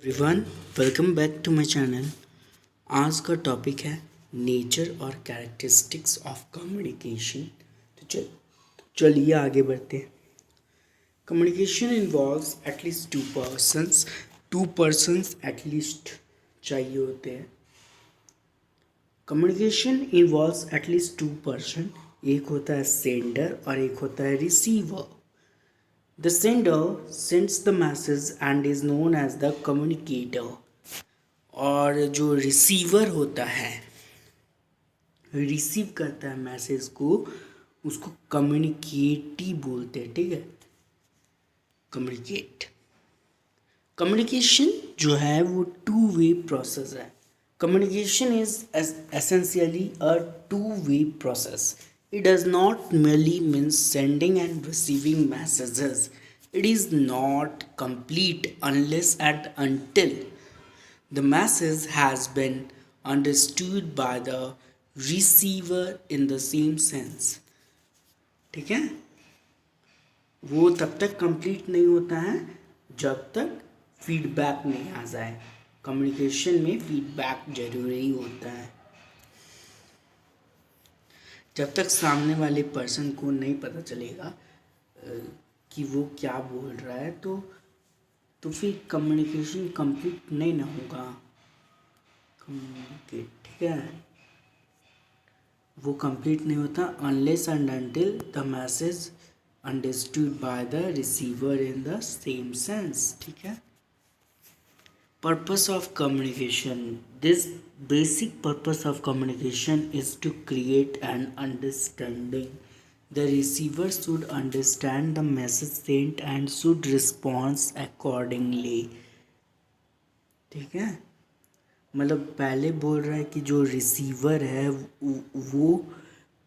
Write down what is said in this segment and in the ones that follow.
Everyone, welcome back to my channel. आज का topic है नेचर और कैरेक्टरिस्टिक्स ऑफ कम्युनिकेशन। तो चलिए आगे बढ़ते हैं। Communication involves at least to persons at least चाहिए होते हैं। Communication involves at least to person, एक होता है सेंडर और एक होता है receiver. The sender sends the message and is known as the communicator। और जो रिसीवर होता है, रिसीव करता है मैसेज को, उसको कम्युनिकेटी बोलते हैं। ठीक है, कम्युनिकेट। कम्युनिकेशन जो है वो टू वे प्रोसेस है। Communication is essentially a two way process. It does not merely mean sending and receiving messages. It is not complete unless and until the message has been understood by the receiver in the same sense. ठीक है, वो तब तक complete नहीं होता है जब तक फीडबैक नहीं आ जाए। कम्युनिकेशन में फीडबैक जरूरी होता है। जब तक सामने वाले पर्सन को नहीं पता चलेगा कि वो क्या बोल रहा है तो फिर कम्युनिकेशन कंप्लीट नहीं ना होगा। कम्युनिकेट, ठीक है, वो कंप्लीट नहीं होता unless and until the message understood by the receiver in the same sense. ठीक है। Purpose of communication. This basic purpose of communication is to create an understanding. The receiver should understand the message sent and should respond accordingly. ठीक है, मतलब पहले बोल रहा है कि जो रिसीवर है वो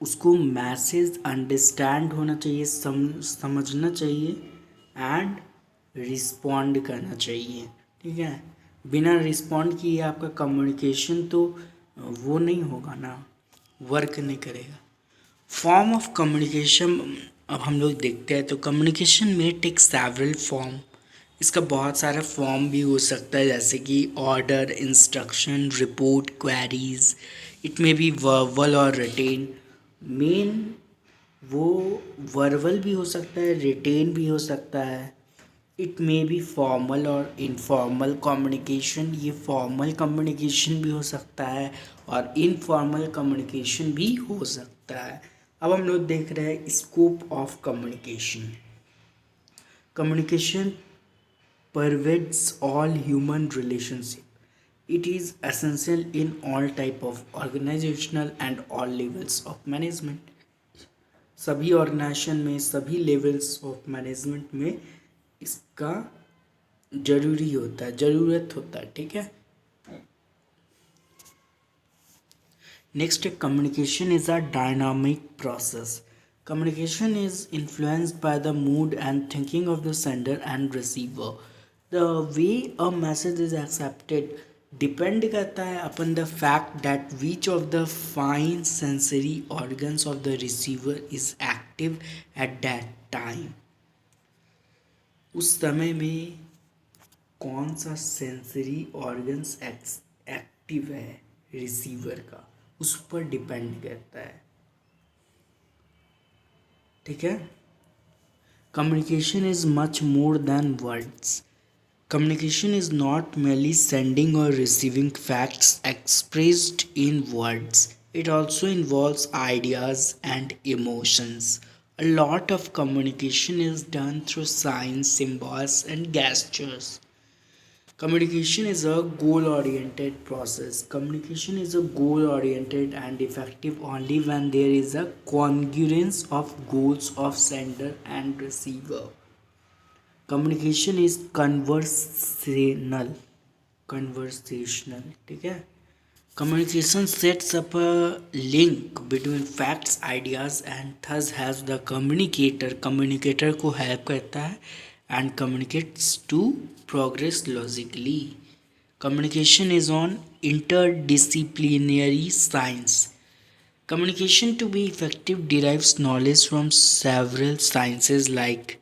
उसको मैसेज अंडरस्टैंड होना चाहिए, समझना चाहिए एंड रिस्पॉन्ड करना चाहिए। ठीक है, बिना रिस्पॉन्ड किए आपका कम्युनिकेशन तो वो नहीं होगा ना, वर्क नहीं करेगा। फॉर्म ऑफ कम्युनिकेशन अब हम लोग देखते हैं तो कम्युनिकेशन में टेक सेवरल फॉर्म। इसका बहुत सारा फॉर्म भी हो सकता है, जैसे कि order, instruction, report, queries. It may be verbal और रिटेन। मेन वो वर्बल भी हो सकता है, रिटेन भी हो सकता है। इट मे बी फॉर्मल और इनफॉर्मल कम्युनिकेशन। ये फॉर्मल कम्युनिकेशन भी हो सकता है और इनफॉर्मल कम्युनिकेशन भी हो सकता है। अब हम लोग देख रहे हैं scope of communication. Communication pervades all human relationship. It is essential in all type of organizational and all levels of management. सभी ऑर्गेनाइजेशन में, सभी लेवल्स ऑफ मैनेजमेंट में इसका जरूरी होता है, ज़रूरत होता है। ठीक है। Next, communication is a dynamic process. Communication is influenced by the mood and thinking of the sender and receiver. The way a message is accepted depend करता है upon the fact that which of the fine sensory organs of the receiver is active at that time. उस समय में कौन सा sensory organs active है receiver का, उस पर डिपेंड करता है। ठीक है। Communication is much more than words. Communication is not merely sending or receiving facts expressed in words. It also involves ideas and emotions. A lot of communication is done through signs, symbols, and gestures. Communication is a goal-oriented process. Communication is a goal-oriented and effective only when there is a congruence of goals of sender and receiver. Communication is conversational. ठीक है। Communication sets up a link between facts, ideas and thus has the communicator को help करता है and communicates to progress logically. Communication is on interdisciplinary science. Communication to be effective derives knowledge from several sciences like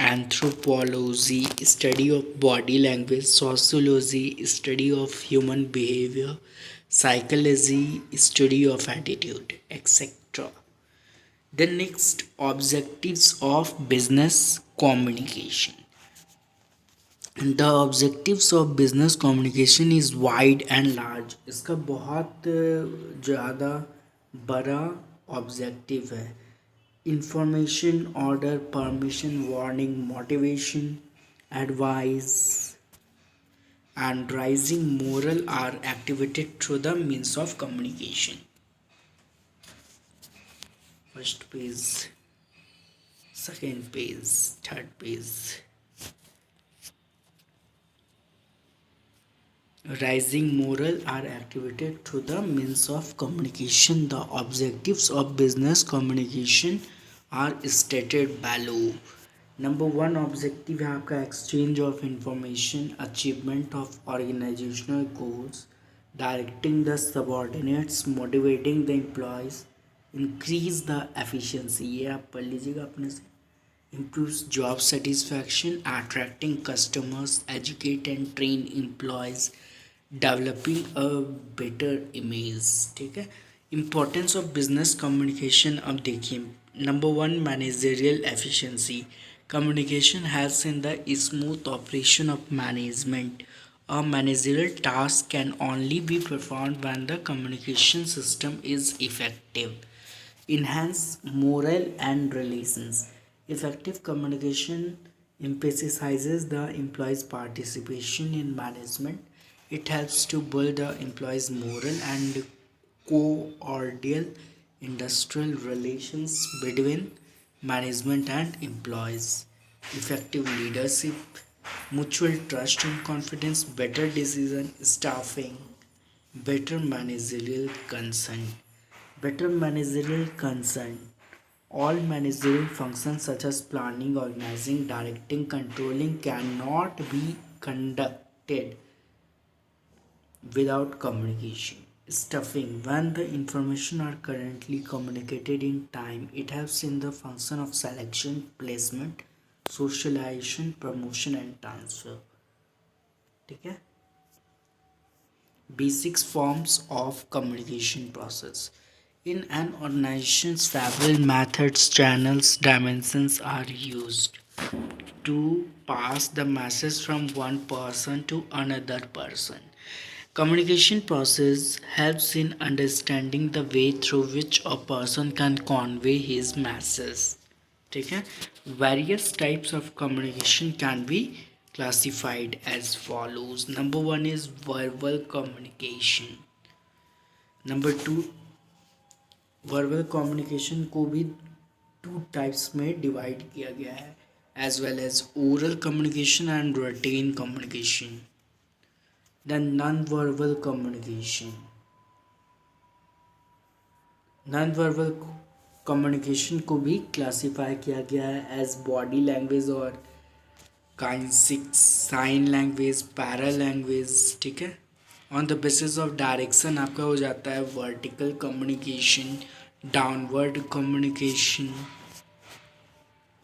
anthropology, study of body language; sociology, study of human behavior; psychology, study of attitude, etc. The next, objectives of business communication. The objectives of business communication is wide and large. इसका बहुत ज़्यादा बड़ा objective है. Information, order, permission, warning, motivation, advice, and rising moral are activated through the means of communication. First page, second page, third page. Rising moral are activated through the means of communication. The objectives of business communication are stated below. Number one objective है आपका exchange of information, achievement of organizational goals, directing the subordinates, motivating the employees, increase the efficiency. ये आप पढ़ लीजिएगा अपने से. Improves job satisfaction, attracting customers, educate and train employees, developing a better image. ठीक है. इम्पोर्टेंस ऑफ बिजनेस कम्युनिकेशन अब देखिए. Number one, managerial efficiency. Communication helps in the smooth operation of management. A managerial task can only be performed when the communication system is effective. Enhance morale and relations. Effective communication emphasizes the employee's participation in management. It helps to build the employees' moral and cordial industrial relations between management and employees. Effective leadership, mutual trust and confidence, better decision staffing, better managerial concern. Better managerial concern. All managerial functions such as planning, organizing, directing, controlling cannot be conducted without communication. Stuffing. When the information are currently communicated in time, it helps in the function of selection, placement, socialization, promotion and transfer. ठीक है. Basics forms of communication process. In an organization, several methods, channels, dimensions are used to pass the message from one person to another person. Communication process helps in understanding the way through which a person can convey his message. ठीक है. Various types of communication can be classified as follows. Number one is verbal communication. Number two, verbal communication को भी two types में divide किया गया है, as well as oral communication and written communication. Then non-verbal communication. Non-verbal communication को भी classify किया गया है एज बॉडी लैंग्वेज और kinesics, sign language, paralanguage. ठीक है. On the basis of direction आपका हो जाता है वर्टिकल कम्युनिकेशन, डाउनवर्ड कम्युनिकेशन.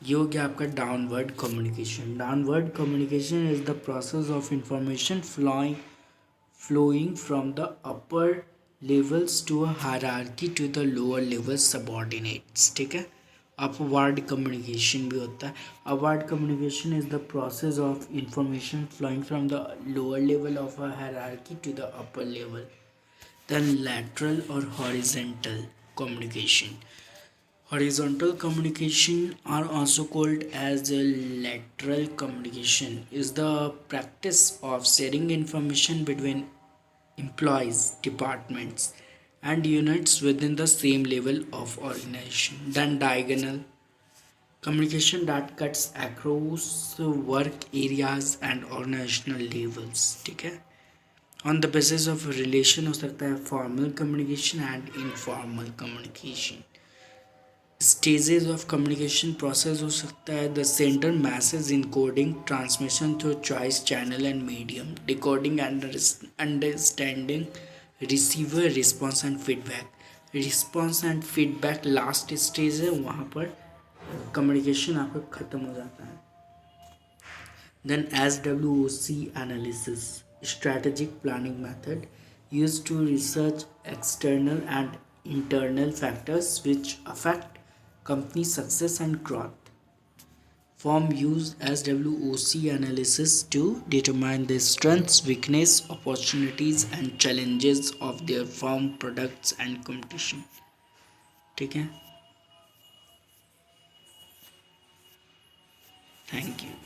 ये हो गया आपका downward communication. Downward communication is the process of information flowing from the upper levels to a hierarchy to the lower level subordinates. ठीक है. अपवर्ड कम्युनिकेशन भी होता है. Upward communication is the process of information flowing from the lower level of a hierarchy to the upper level. Then lateral और horizontal communication. Horizontal communication are also called as lateral communication is the practice of sharing information between employees, departments and units within the same level of organization. Then diagonal communication that cuts across work areas and organizational levels. ठीक है. On the basis of relation हो सकता है formal communication and informal communication. Stages of communication process हो सकता है the sender message encoding, transmission through choice channel and medium, decoding and understanding, receiver response and feedback. Response and feedback last stage है, वहाँ पर communication आपका ख़त्म हो जाता है. Then SWOC analysis, strategic planning method used to research external and internal factors which affect company success and growth. Firm use SWOC analysis to determine the strengths, weaknesses, opportunities and challenges of their firm products and competition. ठीक है, thank you.